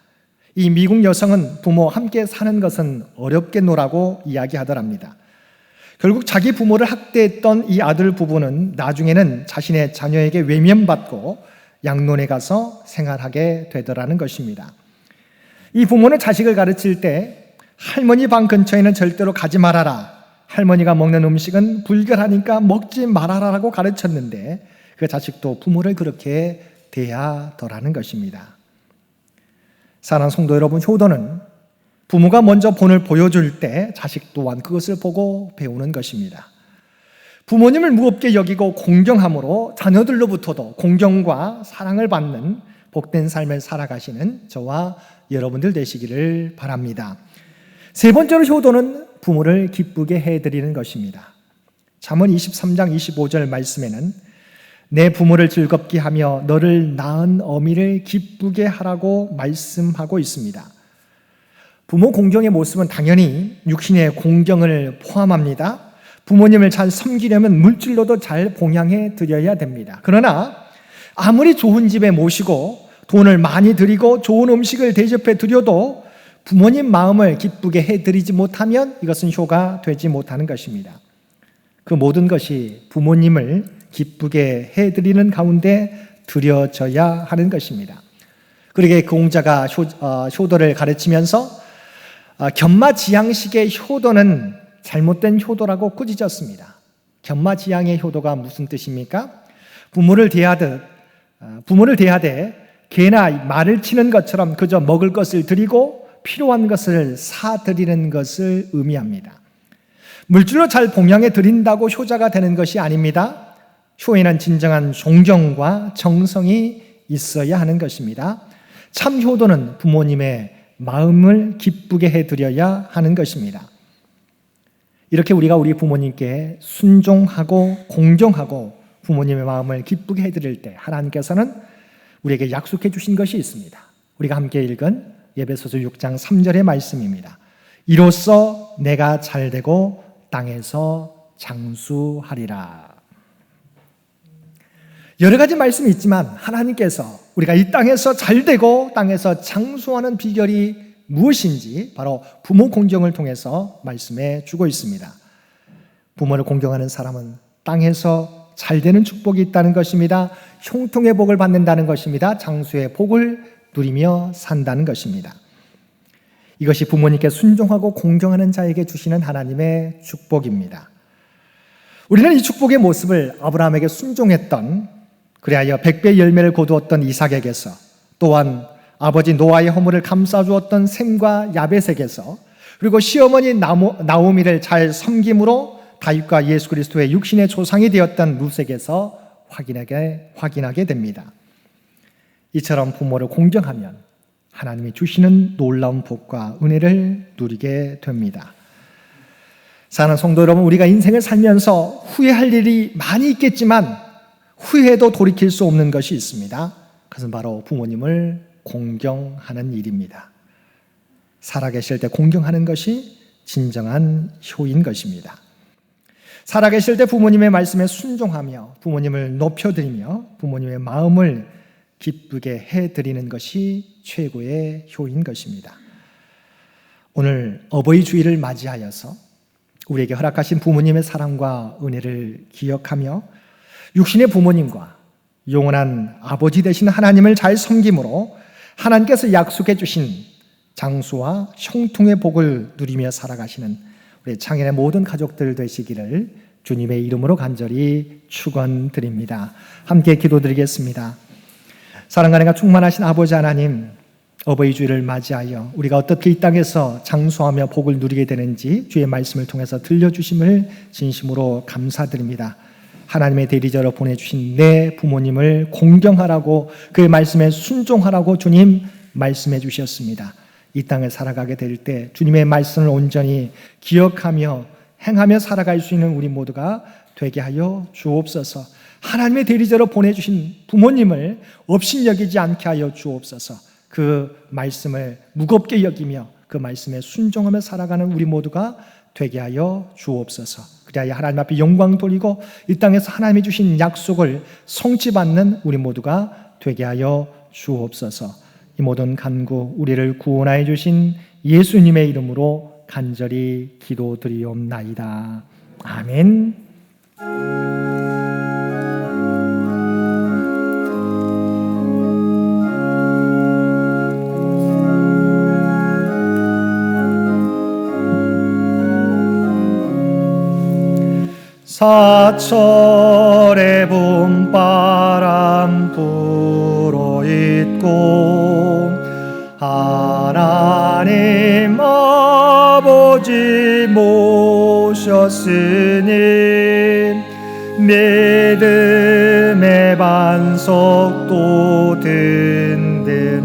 이 미국 여성은 부모 함께 사는 것은 어렵겠노라고 이야기하더랍니다. 결국 자기 부모를 학대했던 이 아들 부부는 나중에는 자신의 자녀에게 외면받고 양론에 가서 생활하게 되더라는 것입니다. 이 부모는 자식을 가르칠 때 할머니 방 근처에는 절대로 가지 말아라, 할머니가 먹는 음식은 불결하니까 먹지 말아라라고 가르쳤는데 그 자식도 부모를 그렇게 대하더라는 것입니다. 사랑하는 성도 여러분, 효도는 부모가 먼저 본을 보여줄 때 자식 또한 그것을 보고 배우는 것입니다. 부모님을 무겁게 여기고 공경함으로 자녀들로부터도 공경과 사랑을 받는 복된 삶을 살아가시는 저와 여러분들 되시기를 바랍니다. 세 번째로 효도는 부모를 기쁘게 해드리는 것입니다. 잠언 23장 25절 말씀에는 내 부모를 즐겁게 하며 너를 낳은 어미를 기쁘게 하라고 말씀하고 있습니다. 부모 공경의 모습은 당연히 육신의 공경을 포함합니다. 부모님을 잘 섬기려면 물질로도 잘 봉양해 드려야 됩니다. 그러나 아무리 좋은 집에 모시고 돈을 많이 들이고 좋은 음식을 대접해 드려도 부모님 마음을 기쁘게 해드리지 못하면 이것은 효가 되지 못하는 것입니다. 그 모든 것이 부모님을 기쁘게 해드리는 가운데 드려져야 하는 것입니다. 그러게 그 공자가 효도를 가르치면서 견마지양식의 효도는 잘못된 효도라고 꾸짖었습니다. 견마지양의 효도가 무슨 뜻입니까? 부모를 대하되 개나 말을 치는 것처럼 그저 먹을 것을 드리고 필요한 것을 사드리는 것을 의미합니다. 물질로 잘 봉양해 드린다고 효자가 되는 것이 아닙니다. 효에는 진정한 존경과 정성이 있어야 하는 것입니다. 참 효도는 부모님의 마음을 기쁘게 해드려야 하는 것입니다. 이렇게 우리가 우리 부모님께 순종하고 공경하고 부모님의 마음을 기쁘게 해드릴 때 하나님께서는 우리에게 약속해 주신 것이 있습니다. 우리가 함께 읽은 에베소서 6장 3절의 말씀입니다. 이로써 내가 잘되고 땅에서 장수하리라. 여러 가지 말씀이 있지만 하나님께서 우리가 이 땅에서 잘되고 땅에서 장수하는 비결이 무엇인지 바로 부모 공경을 통해서 말씀해 주고 있습니다. 부모를 공경하는 사람은 땅에서 잘되는 축복이 있다는 것입니다. 형통의 복을 받는다는 것입니다. 장수의 복을 누리며 산다는 것입니다. 이것이 부모님께 순종하고 공경하는 자에게 주시는 하나님의 축복입니다. 우리는 이 축복의 모습을 아브라함에게 순종했던, 그리하여 100배의 열매를 거두었던 이삭에게서, 또한 아버지 노아의 허물을 감싸주었던 셈과 야벳에게서, 그리고 시어머니 나오미를 잘 섬김으로 다윗과 예수 그리스도의 육신의 조상이 되었던 룻에게서 확인하게 됩니다. 이처럼 부모를 공경하면 하나님이 주시는 놀라운 복과 은혜를 누리게 됩니다. 사랑하는 성도 여러분, 우리가 인생을 살면서 후회할 일이 많이 있겠지만 후회해도 돌이킬 수 없는 것이 있습니다. 그것은 바로 부모님을 공경하는 일입니다. 살아계실 때 공경하는 것이 진정한 효인 것입니다. 살아계실 때 부모님의 말씀에 순종하며 부모님을 높여드리며 부모님의 마음을 기쁘게 해드리는 것이 최고의 효인 것입니다. 오늘 어버이 주일을 맞이하여서 우리에게 허락하신 부모님의 사랑과 은혜를 기억하며 육신의 부모님과 영원한 아버지 되신 하나님을 잘 섬김으로 하나님께서 약속해 주신 장수와 형통의 복을 누리며 살아가시는 우리 창현의 모든 가족들 되시기를 주님의 이름으로 간절히 축원드립니다. 함께 기도드리겠습니다. 사랑과 은혜가 충만하신 아버지 하나님, 어버이 주일을 맞이하여 우리가 어떻게 이 땅에서 장수하며 복을 누리게 되는지 주의 말씀을 통해서 들려주심을 진심으로 감사드립니다. 하나님의 대리자로 보내주신 내 부모님을 공경하라고, 그의 말씀에 순종하라고 주님 말씀해 주셨습니다. 이 땅을 살아가게 될 때 주님의 말씀을 온전히 기억하며 행하며 살아갈 수 있는 우리 모두가 되게 하여 주옵소서. 하나님의 대리자로 보내주신 부모님을 업신여기지 않게 하여 주옵소서. 그 말씀을 무겁게 여기며 그 말씀에 순종하며 살아가는 우리 모두가 되게 하여 주옵소서. 그리하여 하나님 앞에 영광 돌리고 이 땅에서 하나님이 주신 약속을 성취받는 우리 모두가 되게 하여 주옵소서. 이 모든 간구 우리를 구원하여 주신 예수님의 이름으로 간절히 기도드리옵나이다. 아멘. 사철의 봄바람 불어있고 하나님 아버지 모셨으니 믿음의 반석도 든든하다.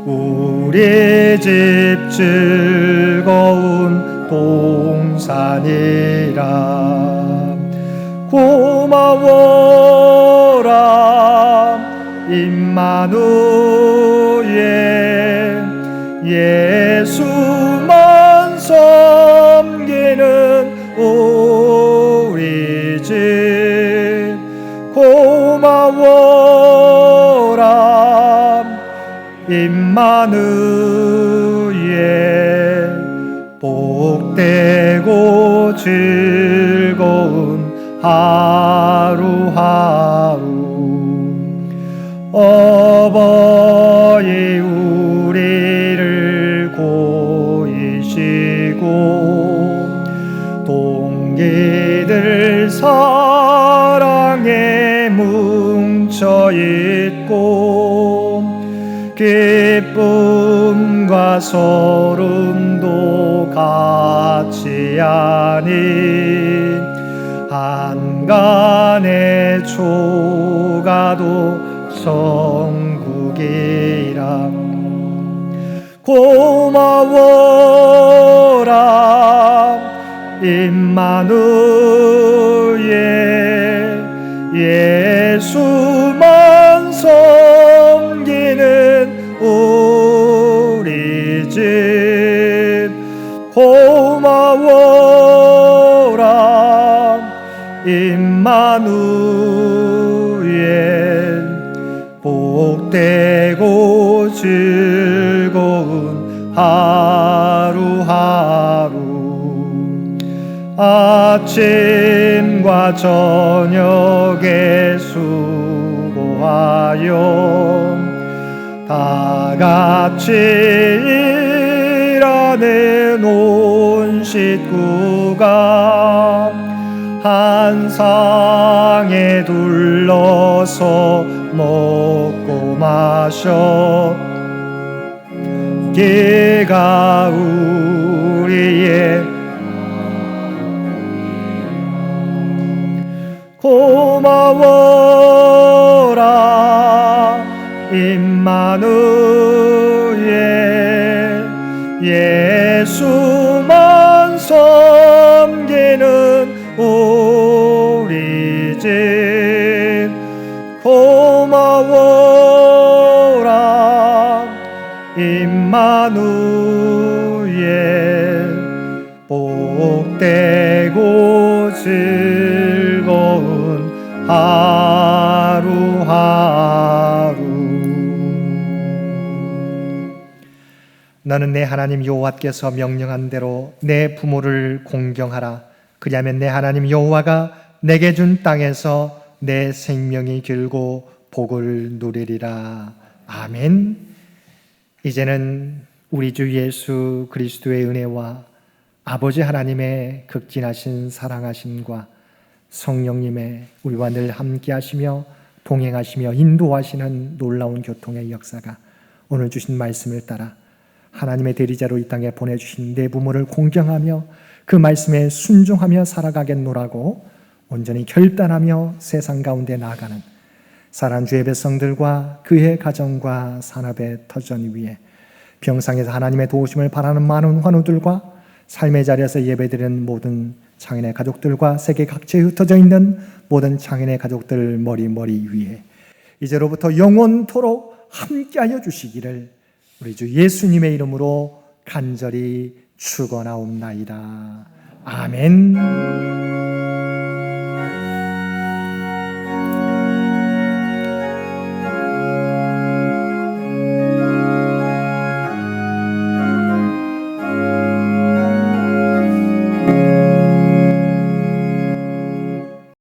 우리 집 즐거운 동산이라. 고마워라 임마누엘, 예수만 섬기는 임마누엘 복되고 즐거운 하루하루 어버이 우리를 고이시고 동기들 사랑에 뭉쳐있고 기쁨과 소름도 같이 하니 한간의 초가도 천국이라 고마워라 임마누엘 예수만 섬기는 우리 집 고마워라 임마누엘 복되고 즐거운 하루하루 아침과 저녁에 수고하여 다 같이 일하는 온 식구가 한 상에 둘러서 먹고 마셔 기가 우리의 고마워라 임마누엘 예수만 섬기는 우리 집 고마워라 임마누엘 복되고 즐거운 하루하루 너는 내 하나님 여호와께서 명령한 대로 내 부모를 공경하라. 그리하면 내 하나님 여호와가 내게 준 땅에서 내 생명이 길고 복을 누리리라. 아멘. 이제는 우리 주 예수 그리스도의 은혜와 아버지 하나님의 극진하신 사랑하심과 성령님의 우리와 늘 함께하시며 동행하시며 인도하시는 놀라운 교통의 역사가 오늘 주신 말씀을 따라 하나님의 대리자로 이 땅에 보내주신 내 부모를 공경하며 그 말씀에 순종하며 살아가겠노라고 온전히 결단하며 세상 가운데 나아가는 사랑하는 주의 백성들과 그의 가정과 산업의 터전 위에 병상에서 하나님의 도우심을 바라는 많은 환우들과 삶의 자리에서 예배드리는 모든 장인의 가족들과 세계 각지에 흩어져 있는 모든 장인의 가족들 머리 위에 이제로부터 영원토록 함께하여 주시기를 우리 주 예수님의 이름으로 간절히 축원하옵나이다. 아멘.